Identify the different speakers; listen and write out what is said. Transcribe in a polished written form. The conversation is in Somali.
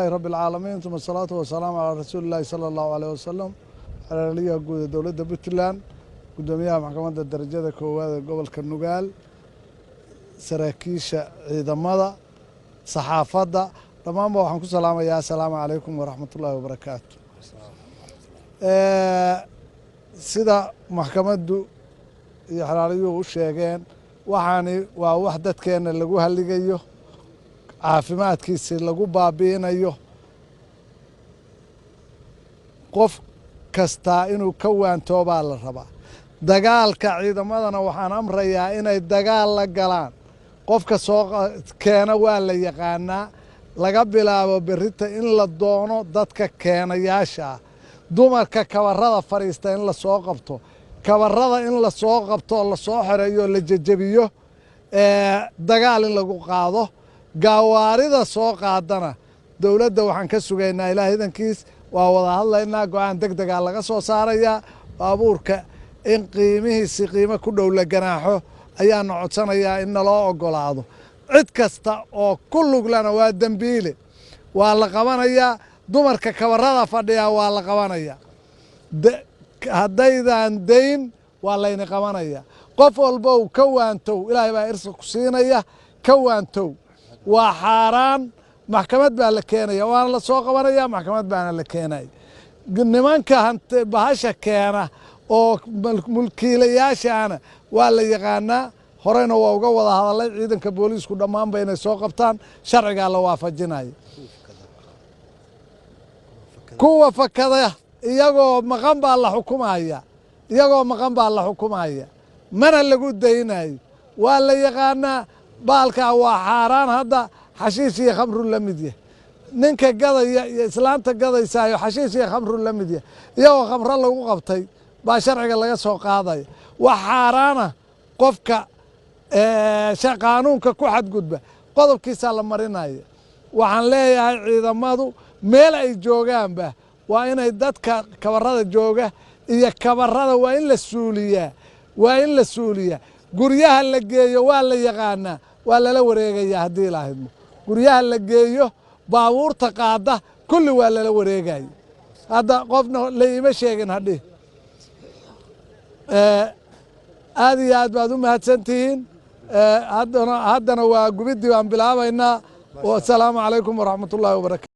Speaker 1: لله رب العالمين ثم الصلاة والسلام على رسول الله صلى الله عليه وسلم على ليها جود دولة بنتلاند قدوميها محكمة الدرجة كواد قبل كنوغال سراكيش عيدمدا صحافة تمام وحنكم سلام يا السلام عليكم ورحمة الله وبركاته سيدا محكمة دو يحراريو وشيغين وحاني ووحدة كان لغو هالليغيو caafimaadkiisa lagu baabi'inayo qof kasta inuu ka waantoobaa la rabaa dagaalka ciidamadana waxaan amrayaa inay dagaal la galaan qofka soo keena waa la yaqaanaa laga bilaabo berrita in la doono dadka keenayaasha dumarka kabarada fariista in la soo qabto kabarada in la soo qabto la soo xereeyo la jajabiyo dagaal in lagu qaado gawaarida soo qaadana dawladda waxaan ka sugaynaa ilaahay idankiis waa wada hadlaynaa go'aan degdeg ah laga soo saarayaa baabuurka in qiimihiisi qiimo ku dhow la ganaaxo ayaanu codsanayaa in naloo oggolaado cid kasta oo ku lug lana waa dembiile waa la qabanayaa dumarka kabarada fadhiya waa la qabanayaa haddaydan dayn waa layni qabanayaa qof walbow ka waantow ilaahay baa irsa ku siinaya ka waantow waa xaaraan maxkamad baa la keenaya waana la soo qabanaya maxkamad baana la keenaya nimanka bahasha keena oo mulkiilayaashaana waa la yaqaanaa horeyna waa uga wada hadalay ciidanka booliisku dhammaanba inay soo qabtaan sharcigaa la waafajinaya kuwa fakada iyagoo maqan baa la xukumaya mana lagu daynayo waa la yaqaanaa baalkaa waa xaaraan hadda xashiish iyo khamru la mid yahay ninka gadaya iyo islaanta gadaysaayo xashiish iyo khamru la mid yahay iyagoo khamro lagu qabtay baa sharciga laga soo qaadaya wax xaaraana qofka qaanuunka ku xadgudba qodobkiisaa la marinaya waxaan leeyahay ciidamadu meel ay joogaanba waa inay dadka kabarada jooga iyo kabarada waa in la suuliyaa guryaha la geeyo waa la yaqaanaa waa lala wareegayaa haddii ilaahidmo guryaha la geeyo baabuurta qaada kulli waa lala wareegaya hadda qofna la iima sheegin hadhi aad iyo aad baad u mahadsantihiin haddana waa gubiddii baan bilaabaynaa wasalaamu calaykum waraxmatullaahi wabarakatu